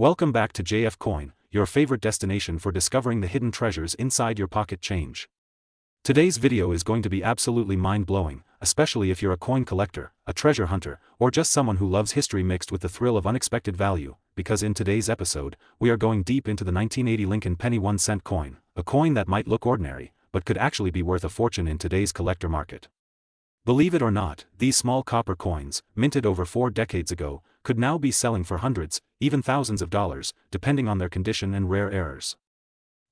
Welcome back to JF Coin, your favorite destination for discovering the hidden treasures inside your pocket change. Today's video is going to be absolutely mind-blowing, especially if you're a coin collector, a treasure hunter, or just someone who loves history mixed with the thrill of unexpected value, because in today's episode, we are going deep into the 1980 Lincoln penny 1-cent coin, a coin that might look ordinary, but could actually be worth a fortune in today's collector market. Believe it or not, these small copper coins, minted over 4 decades ago, could now be selling for hundreds, even thousands of dollars, depending on their condition and rare errors.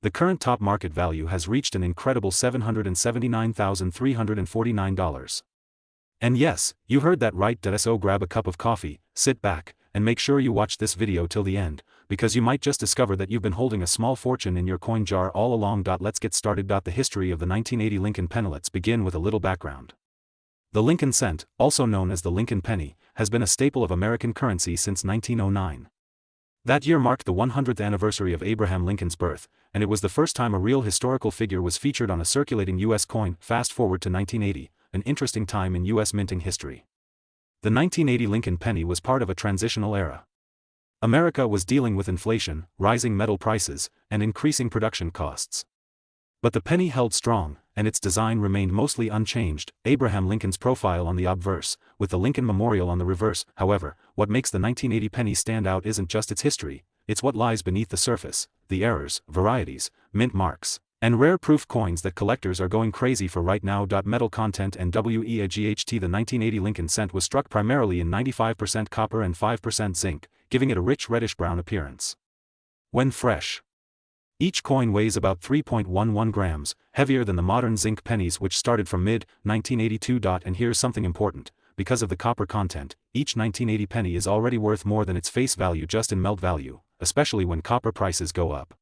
The current top market value has reached an incredible $779,349. And yes, you heard that right, so grab a cup of coffee, sit back, and make sure you watch this video till the end, because you might just discover that you've been holding a small fortune in your coin jar all along. Let's get started. The history of the 1980 Lincoln penny. Let's begin with a little background. The Lincoln cent, also known as the Lincoln penny, has been a staple of American currency since 1909. That year marked the 100th anniversary of Abraham Lincoln's birth, and it was the first time a real historical figure was featured on a circulating U.S. coin. Fast forward to 1980, an interesting time in U.S. minting history. The 1980 Lincoln penny was part of a transitional era. America was dealing with inflation, rising metal prices, and increasing production costs. But the penny held strong, and its design remained mostly unchanged, Abraham Lincoln's profile on the obverse, with the Lincoln Memorial on the reverse. However, what makes the 1980 penny stand out isn't just its history, it's what lies beneath the surface, the errors, varieties, mint marks, and rare proof coins that collectors are going crazy for right now. Metal content and WEIGHT. The 1980 Lincoln cent was struck primarily in 95% copper and 5% zinc, giving it a rich reddish-brown appearance. When fresh, each coin weighs about 3.11 grams, heavier than the modern zinc pennies which started from mid-1982. And here's something important, because of the copper content, each 1980 penny is already worth more than its face value just in melt value, especially when copper prices go up.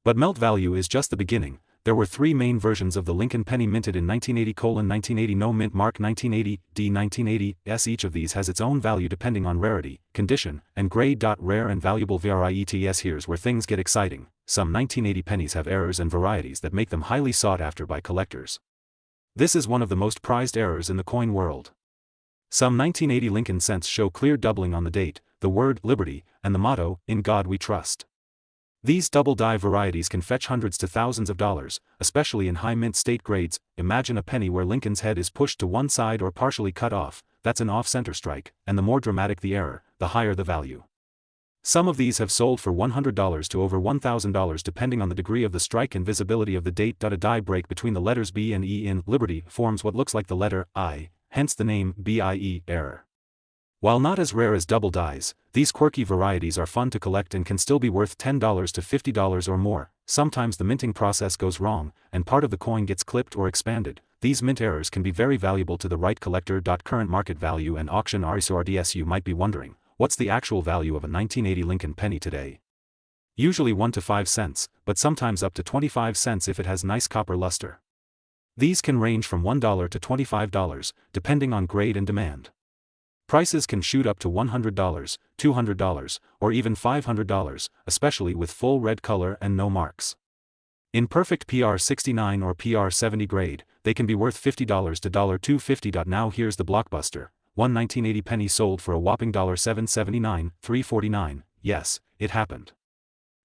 But melt value is just the beginning. There were 3 main versions of the Lincoln penny minted in 1980: no mint mark 1980, D 1980s. Each of these has its own value depending on rarity, condition, and grade. Rare and valuable varieties. Here's where things get exciting. Some 1980 pennies have errors and varieties that make them highly sought after by collectors. This is one of the most prized errors in the coin world. Some 1980 Lincoln cents show clear doubling on the date, the word liberty, and the motto, "In God We Trust." These double-die varieties can fetch hundreds to thousands of dollars, especially in high mint state grades. Imagine a penny where Lincoln's head is pushed to one side or partially cut off, that's an off-center strike, and the more dramatic the error, the higher the value. Some of these have sold for $100 to over $1,000 depending on the degree of the strike and visibility of the date. A die break between the letters B and E in liberty forms what looks like the letter I, hence the name BIE, error. While not as rare as double dies, these quirky varieties are fun to collect and can still be worth $10 to $50 or more. Sometimes the minting process goes wrong, and part of the coin gets clipped or expanded. These mint errors can be very valuable to the right collector. Current market value and auction RSRDS. You might be wondering, what's the actual value of a 1980 Lincoln penny today? Usually 1 to 5 cents, but sometimes up to 25 cents if it has nice copper luster. These can range from $1 to $25, depending on grade and demand. Prices can shoot up to $100, $200, or even $500, especially with full red color and no marks. In perfect PR69 or PR70 grade, they can be worth $50 to $250. Now here's the blockbuster. One 1980 penny sold for a whopping $779, $349. Yes, it happened.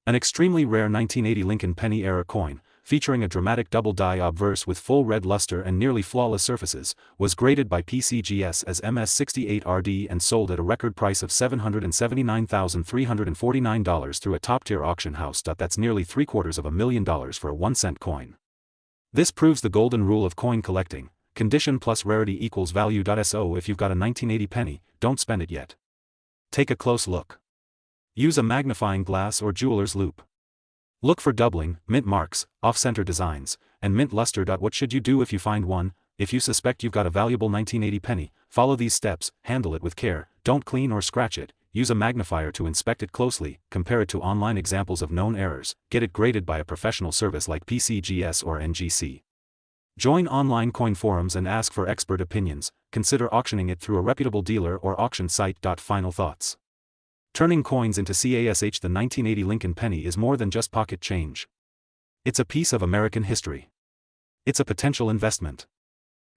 An extremely rare 1980 Lincoln penny era coin, featuring a dramatic double-die obverse with full red luster and nearly flawless surfaces, was graded by PCGS as MS68RD and sold at a record price of $779,349 through a top-tier auction house. That's nearly $750,000 for a 1-cent coin. This proves the golden rule of coin collecting: condition plus rarity equals value. So if you've got a 1980 penny, don't spend it yet. Take a close look. Use a magnifying glass or jeweler's loupe. Look for doubling, mint marks, off-center designs, and mint luster. What should you do if you find one? If you suspect you've got a valuable 1980 penny, follow these steps: handle it with care, don't clean or scratch it, use a magnifier to inspect it closely, compare it to online examples of known errors, get it graded by a professional service like PCGS or NGC. Join online coin forums and ask for expert opinions, consider auctioning it through a reputable dealer or auction site. Final thoughts. Turning coins into cash. The 1980 Lincoln penny is more than just pocket change. It's a piece of American history. It's a potential investment.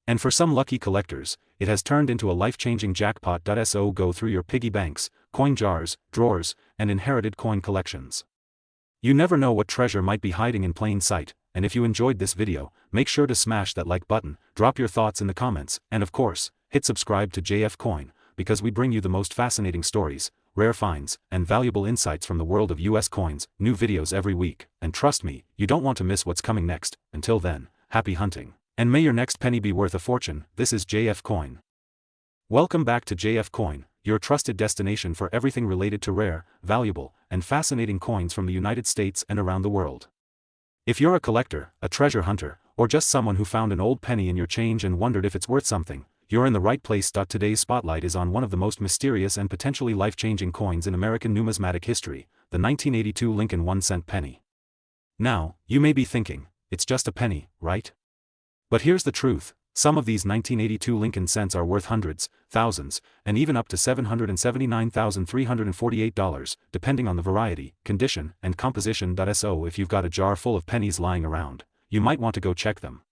And for some lucky collectors, it has turned into a life-changing jackpot. So go through your piggy banks, coin jars, drawers, and inherited coin collections. You never know what treasure might be hiding in plain sight, and if you enjoyed this video, make sure to smash that like button, drop your thoughts in the comments, and of course, hit subscribe to JF Coin, because we bring you the most fascinating stories, rare finds, and valuable insights from the world of US coins, new videos every week, and trust me, you don't want to miss what's coming next. Until then, happy hunting. And may your next penny be worth a fortune. This is JF Coin. Welcome back to JF Coin, your trusted destination for everything related to rare, valuable, and fascinating coins from the United States and around the world. If you're a collector, a treasure hunter, or just someone who found an old penny in your change and wondered if it's worth something, you're in the right place. Today's spotlight is on one of the most mysterious and potentially life-changing coins in American numismatic history, the 1982 Lincoln 1-cent penny. Now, you may be thinking, it's just a penny, right? But here's the truth. Some of these 1982 Lincoln cents are worth hundreds, thousands, and even up to $779,348, depending on the variety, condition, and composition. So if you've got a jar full of pennies lying around, you might want to go check them.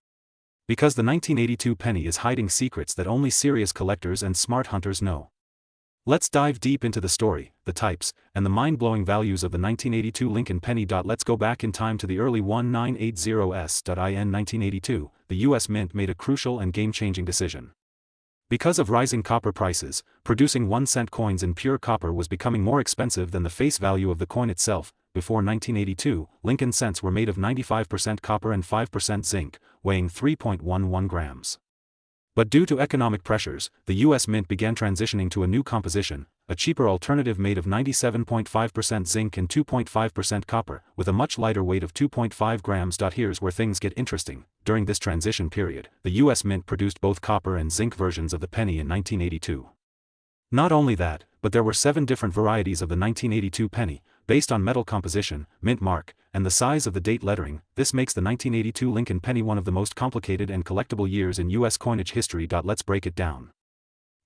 Because the 1982 penny is hiding secrets that only serious collectors and smart hunters know. Let's dive deep into the story, the types, and the mind-blowing values of the 1982 Lincoln penny. Let's go back in time to the early 1980s. In 1982, the U.S. Mint made a crucial and game-changing decision. Because of rising copper prices, producing 1-cent coins in pure copper was becoming more expensive than the face value of the coin itself. Before 1982, Lincoln cents were made of 95% copper and 5% zinc, weighing 3.11 grams. But due to economic pressures, the U.S. Mint began transitioning to a new composition, a cheaper alternative made of 97.5% zinc and 2.5% copper, with a much lighter weight of 2.5 grams. Here's where things get interesting. During this transition period, the U.S. Mint produced both copper and zinc versions of the penny in 1982. Not only that, but there were 7 different varieties of the 1982 penny, based on metal composition, mint mark, and the size of the date lettering. This makes the 1982 Lincoln penny one of the most complicated and collectible years in U.S. coinage history. Let's break it down.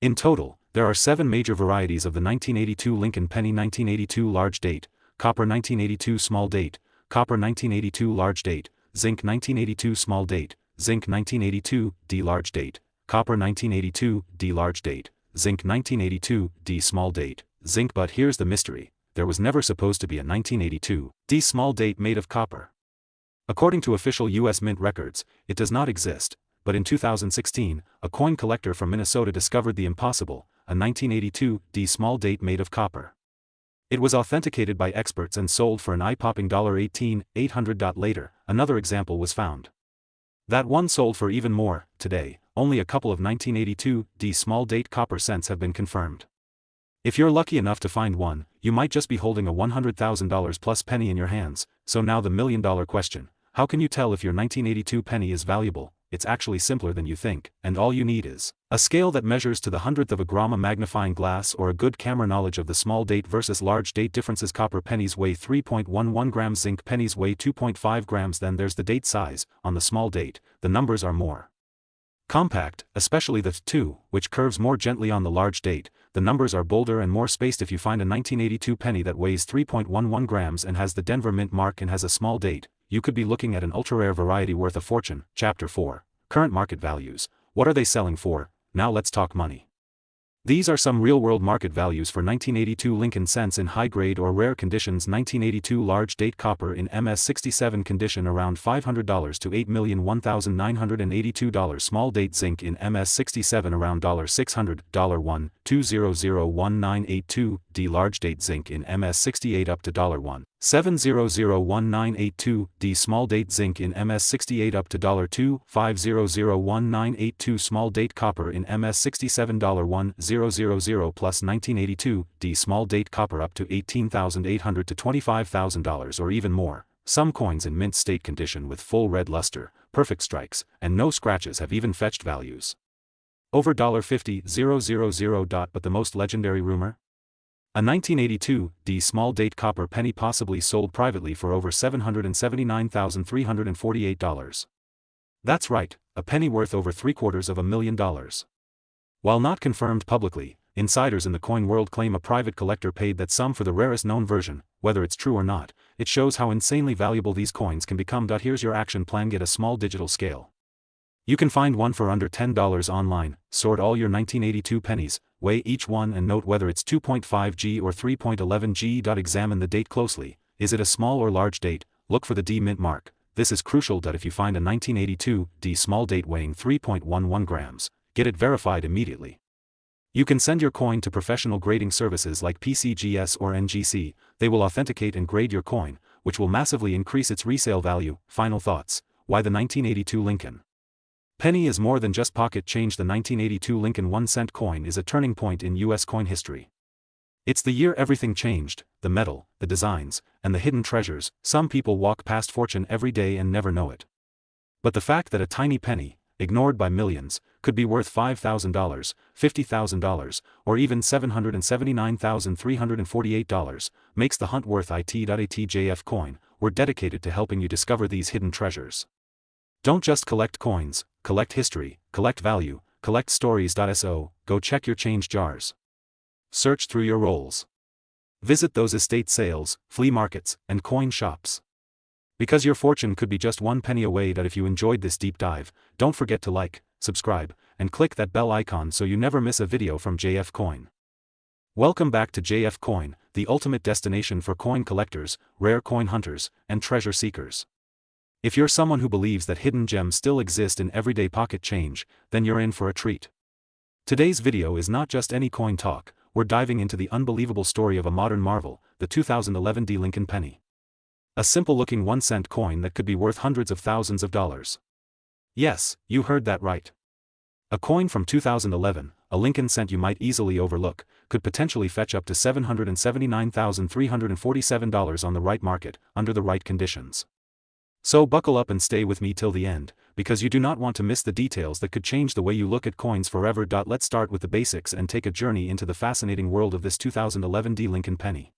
In total, there are 7 major varieties of the 1982 Lincoln penny: 1982 large date, copper 1982 small date, copper 1982 large date, zinc 1982 small date, zinc 1982 D large date, copper 1982 D large date, zinc 1982 D small date, zinc. But here's the mystery. There was never supposed to be a 1982 D small date made of copper. According to official U.S. Mint records, it does not exist, but in 2016, a coin collector from Minnesota discovered the impossible, a 1982 D small date made of copper. It was authenticated by experts and sold for an eye-popping $18,800. Later, another example was found. That one sold for even more. Today, only a couple of 1982 D small date copper cents have been confirmed. If you're lucky enough to find one, you might just be holding a $100,000 plus penny in your hands. So now the million-dollar question: how can you tell if your 1982 penny is valuable? It's actually simpler than you think, and all you need is a scale that measures to the 100th of a gram, a magnifying glass, or a good camera knowledge of the small date versus large date differences. Copper pennies weigh 3.11 grams, zinc pennies weigh 2.5 grams. Then there's the date size. On the small date, the numbers are more compact, especially the 2, which curves more gently. On the large date, the numbers are bolder and more spaced. If you find a 1982 penny that weighs 3.11 grams and has the Denver Mint mark and has a small date, you could be looking at an ultra-rare variety worth a fortune. Chapter 4. Current market values. What are they selling for? Now let's talk money. These are some real-world market values for 1982 Lincoln cents in high-grade or rare conditions. 1982 large-date copper in MS67 condition around $500 to $8,001,982. Small-date zinc in MS67 around $600, $1,200,1982. D large-date zinc in MS68 up to $1,700,1982. D small-date zinc in MS68 up to $2,500,1982. Small-date copper in MS67 $1,000 plus 1982 D small date copper up to $18,800 to $25,000 or even more. Some coins in mint state condition with full red luster, perfect strikes, and no scratches have even fetched values over $50,000. But the most legendary rumor? A 1982 D small date copper penny possibly sold privately for over $779,348. That's right, a penny worth over $750,000. While not confirmed publicly, insiders in the coin world claim a private collector paid that sum for the rarest known version. Whether it's true or not, it shows how insanely valuable these coins can become. Here's your action plan: get a small digital scale. You can find one for under $10 online. Sort all your 1982 pennies, weigh each one and note whether it's 2.5G or 3.11G. Examine the date closely. Is it a small or large date? Look for the D mint mark. This is crucial. If you find a 1982 D small date weighing 3.11 grams, get it verified immediately. You can send your coin to professional grading services like PCGS or NGC. They will authenticate and grade your coin, which will massively increase its resale value. Final thoughts. Why the 1982 Lincoln penny is more than just pocket change. The 1982 Lincoln 1-cent coin is a turning point in U.S. coin history. It's the year everything changed: the metal, the designs, and the hidden treasures. Some people walk past fortune every day and never know it. But the fact that a tiny penny, ignored by millions, could be worth $5,000, $50,000, or even $779,348, makes the hunt worth it. At JF Coin, we're dedicated to helping you discover these hidden treasures. Don't just collect coins, collect history, collect value, collect stories. So, go check your change jars. Search through your rolls. Visit those estate sales, flea markets, and coin shops. Because your fortune could be just one penny away. If you enjoyed this deep dive, don't forget to like, subscribe, and click that bell icon so you never miss a video from JF Coin. Welcome back to JF Coin, the ultimate destination for coin collectors, rare coin hunters, and treasure seekers. If you're someone who believes that hidden gems still exist in everyday pocket change, then you're in for a treat. Today's video is not just any coin talk. We're diving into the unbelievable story of a modern marvel, the 2011 D Lincoln penny. A simple-looking 1-cent coin that could be worth hundreds of thousands of dollars. Yes, you heard that right. A coin from 2011, a Lincoln cent you might easily overlook, could potentially fetch up to $779,347 on the right market, under the right conditions. So buckle up and stay with me till the end, because you do not want to miss the details that could change the way you look at coins forever. Let's start with the basics and take a journey into the fascinating world of this 2011 D Lincoln penny.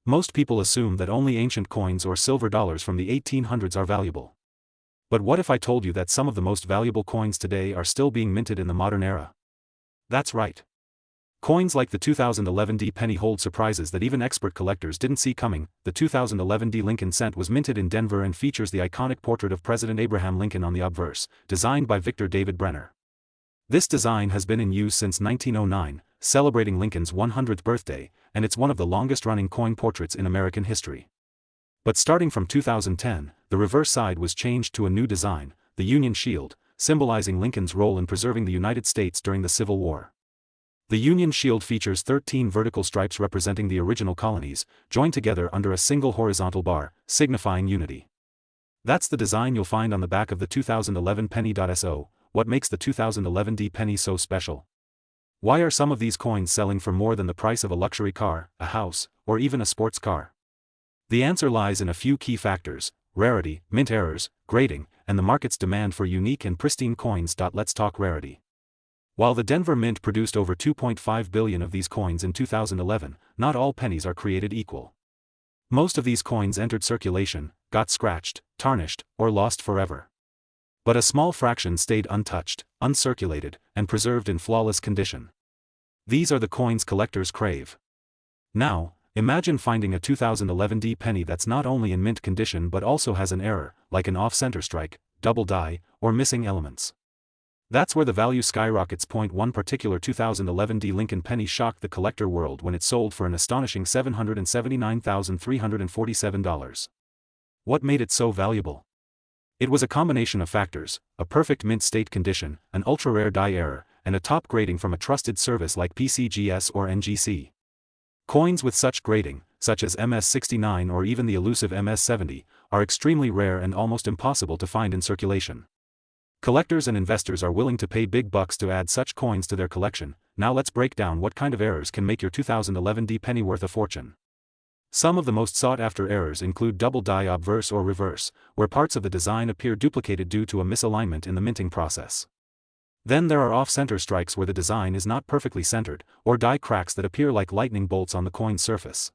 Most people assume that only ancient coins or silver dollars from the 1800s are valuable. But what if I told you that some of the most valuable coins today are still being minted in the modern era? That's right. Coins like the 2011 D penny hold surprises that even expert collectors didn't see coming. The 2011 D Lincoln cent was minted in Denver and features the iconic portrait of President Abraham Lincoln on the obverse, designed by Victor David Brenner. This design has been in use since 1909, celebrating Lincoln's 100th birthday, and it's one of the longest-running coin portraits in American history. But starting from 2010, the reverse side was changed to a new design, the Union Shield, symbolizing Lincoln's role in preserving the United States during the Civil War. The Union Shield features 13 vertical stripes representing the original colonies, joined together under a single horizontal bar, signifying unity. That's the design you'll find on the back of the 2011 penny. So, what makes the 2011 D penny so special? Why are some of these coins selling for more than the price of a luxury car, a house, or even a sports car? The answer lies in a few key factors: rarity, mint errors, grading, and the market's demand for unique and pristine coins. Let's talk rarity. While the Denver Mint produced over 2.5 billion of these coins in 2011, not all pennies are created equal. Most of these coins entered circulation, got scratched, tarnished, or lost forever. But a small fraction stayed untouched, uncirculated, and preserved in flawless condition. These are the coins collectors crave. Now, imagine finding a 2011 D penny that's not only in mint condition but also has an error, like an off-center strike, double die, or missing elements. That's where the value skyrockets. One particular 2011 D Lincoln penny shocked the collector world when it sold for an astonishing $779,347. What made it so valuable? It was a combination of factors: a perfect mint state condition, an ultra-rare die error, and a top grading from a trusted service like PCGS or NGC. Coins with such grading, such as MS69 or even the elusive MS70, are extremely rare and almost impossible to find in circulation. Collectors and investors are willing to pay big bucks to add such coins to their collection. Now let's break down what kind of errors can make your 2011 D penny worth a fortune. Some of the most sought-after errors include double die obverse or reverse, where parts of the design appear duplicated due to a misalignment in the minting process. Then there are off-center strikes where the design is not perfectly centered, or die cracks that appear like lightning bolts on the coin's surface.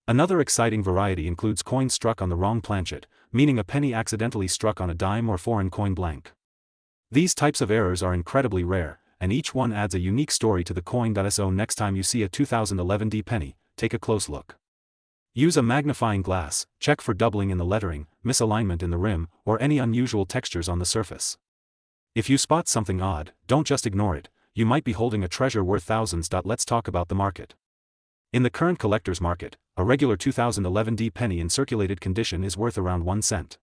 Another exciting variety includes coins struck on the wrong planchet, meaning a penny accidentally struck on a dime or foreign coin blank. These types of errors are incredibly rare, and each one adds a unique story to the coin. So next time you see a 2011 D penny, take a close look. Use a magnifying glass, check for doubling in the lettering, misalignment in the rim, or any unusual textures on the surface. If you spot something odd, don't just ignore it, you might be holding a treasure worth thousands. Let's talk about the market. In the current collector's market, a regular 2011 D penny in circulated condition is worth around 1 cent.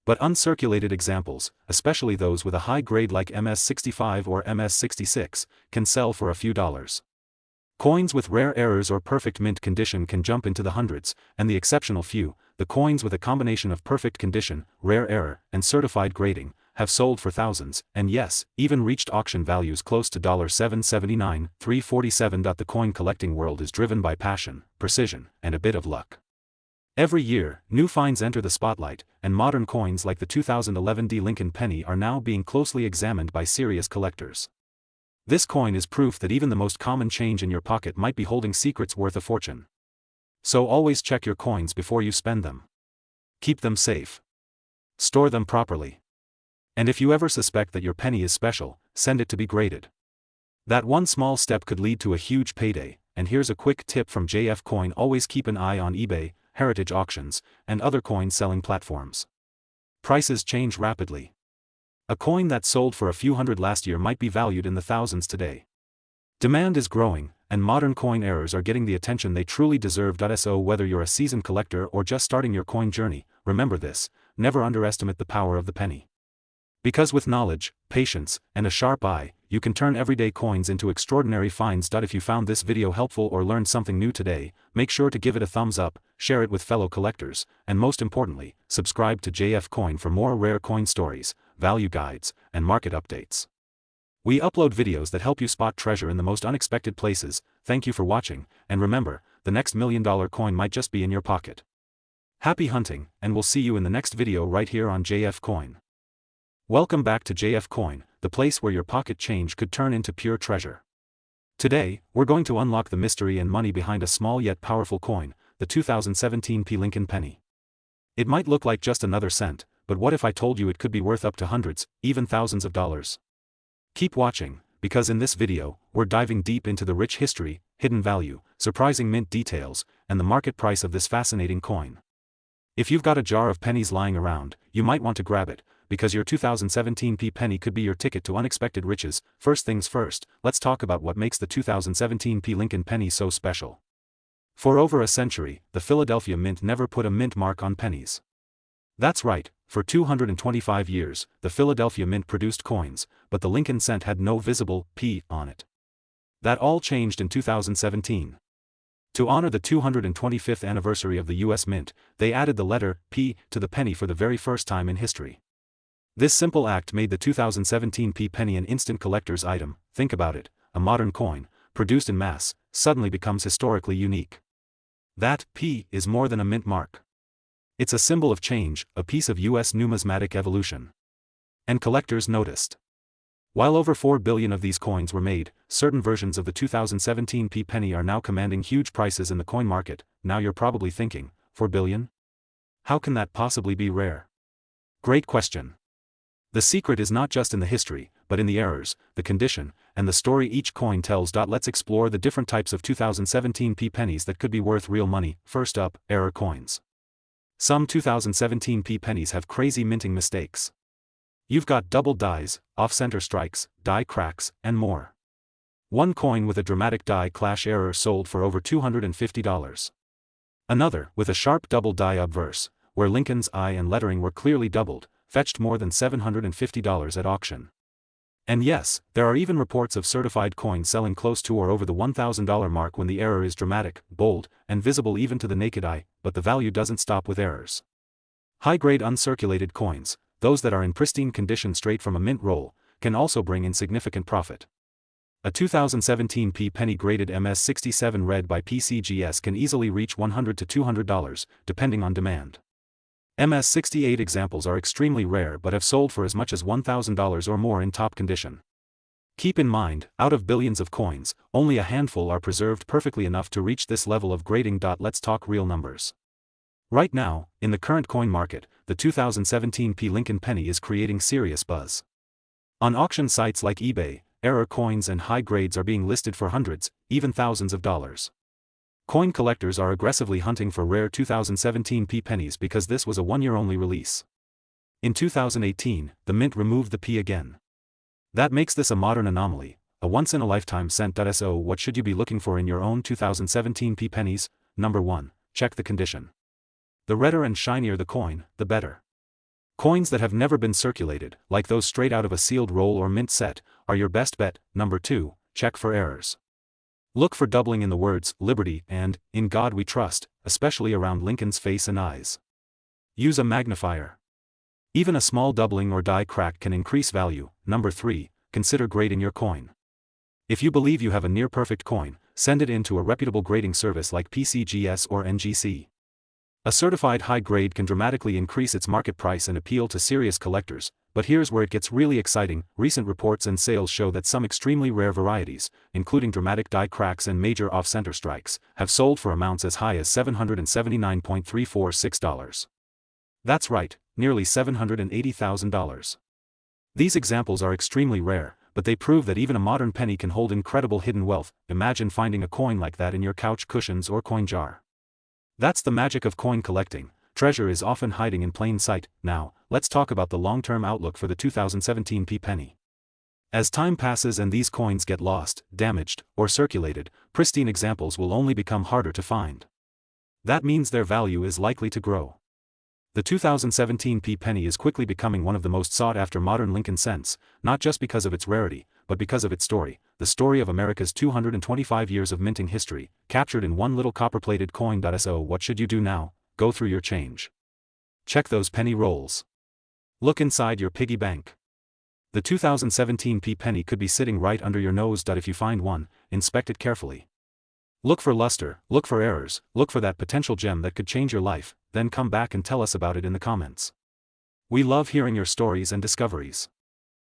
But uncirculated examples, especially those with a high grade like MS65 or MS66, can sell for a few dollars. Coins with rare errors or perfect mint condition can jump into the hundreds, and the exceptional few, the coins with a combination of perfect condition, rare error, and certified grading, have sold for thousands, and yes, even reached auction values close to $779, $347. The coin collecting world is driven by passion, precision, and a bit of luck. Every year, new finds enter the spotlight, and modern coins like the 2011 D Lincoln penny are now being closely examined by serious collectors. This coin is proof that even the most common change in your pocket might be holding secrets worth a fortune. So always check your coins before you spend them. Keep them safe. Store them properly. And if you ever suspect that your penny is special, send it to be graded. That one small step could lead to a huge payday, and here's a quick tip from JF Coin: always keep an eye on eBay, heritage auctions, and other coin selling platforms. Prices change rapidly. A coin that sold for a few hundred last year might be valued in the thousands today. Demand is growing, and modern coin errors are getting the attention they truly deserve. So whether you're a seasoned collector or just starting your coin journey, remember this: never underestimate the power of the penny. Because with knowledge, patience, and a sharp eye, you can turn everyday coins into extraordinary finds. If you found this video helpful or learned something new today, make sure to give it a thumbs up, share it with fellow collectors, and most importantly, subscribe to JF Coin for more rare coin stories, value guides, and market updates. We upload videos that help you spot treasure in the most unexpected places. Thank you for watching, and remember, the next $1 million coin might just be in your pocket. Happy hunting, and we'll see you in the next video right here on JF Coin. Welcome back to JF Coin, the place where your pocket change could turn into pure treasure. Today, we're going to unlock the mystery and money behind a small yet powerful coin, the 2017 P Lincoln penny. It might look like just another cent, but what if I told you it could be worth up to hundreds, even thousands of dollars? Keep watching, because in this video, we're diving deep into the rich history, hidden value, surprising mint details, and the market price of this fascinating coin. If you've got a jar of pennies lying around, you might want to grab it, because your 2017 P penny could be your ticket to unexpected riches. First things first, let's talk about what makes the 2017 P Lincoln penny so special. For over a century, the Philadelphia Mint never put a mint mark on pennies. That's right, for 225 years, the Philadelphia Mint produced coins, but the Lincoln cent had no visible P on it. That all changed in 2017. To honor the 225th anniversary of the U.S. Mint, they added the letter P to the penny for the very first time in history. This simple act made the 2017 P penny an instant collector's item. Think about it: a modern coin, produced in mass, suddenly becomes historically unique. That P is more than a mint mark. It's a symbol of change, a piece of U.S. numismatic evolution. And collectors noticed. While over 4 billion of these coins were made, certain versions of the 2017 P penny are now commanding huge prices in the coin market. Now you're probably thinking, 4 billion? How can that possibly be rare? Great question. The secret is not just in the history, but in the errors, the condition, and the story each coin tells. Let's explore the different types of 2017 P pennies that could be worth real money. First up, error coins. Some 2017 P pennies have crazy minting mistakes. You've got double dies, off-center strikes, die cracks, and more. One coin with a dramatic die clash error sold for over $250. Another, with a sharp double die obverse, where Lincoln's I and lettering were clearly doubled, fetched more than $750 at auction. And yes, there are even reports of certified coins selling close to or over the $1,000 mark when the error is dramatic, bold, and visible even to the naked eye. But the value doesn't stop with errors. High-grade uncirculated coins, those that are in pristine condition straight from a mint roll, can also bring in significant profit. A 2017 P penny graded MS67 read by PCGS can easily reach $100 to $200, depending on demand. MS68 examples are extremely rare but have sold for as much as $1,000 or more in top condition. Keep in mind, out of billions of coins, only a handful are preserved perfectly enough to reach this level of grading. Let's talk real numbers. Right now, in the current coin market, the 2017 P Lincoln penny is creating serious buzz. On auction sites like eBay, error coins and high grades are being listed for hundreds, even thousands of dollars. Coin collectors are aggressively hunting for rare 2017 P pennies because this was a one-year-only release. In 2018, the mint removed the P again. That makes this a modern anomaly, a once-in-a-lifetime cent. So what should you be looking for in your own 2017 pennies? Number 1, check the condition. The redder and shinier the coin, the better. Coins that have never been circulated, like those straight out of a sealed roll or mint set, are your best bet. Number 2, check for errors. Look for doubling in the words "liberty" and "in God we trust," especially around Lincoln's face and eyes. Use a magnifier. Even a small doubling or die crack can increase value. Number 3, consider grading your coin. If you believe you have a near-perfect coin, send it in to a reputable grading service like PCGS or NGC. A certified high grade can dramatically increase its market price and appeal to serious collectors, but here's where it gets really exciting. Recent reports and sales show that some extremely rare varieties, including dramatic die cracks and major off-center strikes, have sold for amounts as high as $779.346. That's right, nearly $780,000. These examples are extremely rare, but they prove that even a modern penny can hold incredible hidden wealth. Imagine finding a coin like that in your couch cushions or coin jar. That's the magic of coin collecting. Treasure is often hiding in plain sight. Now, let's talk about the long-term outlook for the 2017 penny. As time passes and these coins get lost, damaged, or circulated, pristine examples will only become harder to find. That means their value is likely to grow. The 2017 penny is quickly becoming one of the most sought-after modern Lincoln cents, not just because of its rarity, but because of its story, the story of America's 225 years of minting history, captured in one little copper-plated coin. So what should you do now? Go through your change. Check those penny rolls. Look inside your piggy bank. The 2017 penny could be sitting right under your nose. If you find one, inspect it carefully. Look for luster, look for errors, look for that potential gem that could change your life, then come back and tell us about it in the comments. We love hearing your stories and discoveries.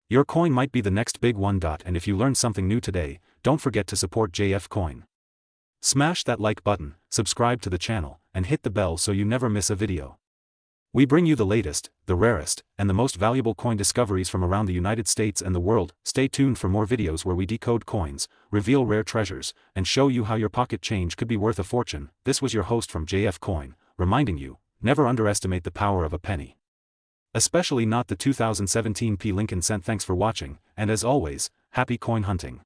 Your coin might be the next big one. And if you learned something new today, don't forget to support JF Coin. Smash that like button, subscribe to the channel, and hit the bell so you never miss a video. We bring you the latest, the rarest, and the most valuable coin discoveries from around the United States and the world. Stay tuned for more videos where we decode coins, reveal rare treasures, and show you how your pocket change could be worth a fortune. This was your host from JF Coin, reminding you, never underestimate the power of a penny. Especially not the 2017 Lincoln cent. Thanks for watching, and as always, happy coin hunting.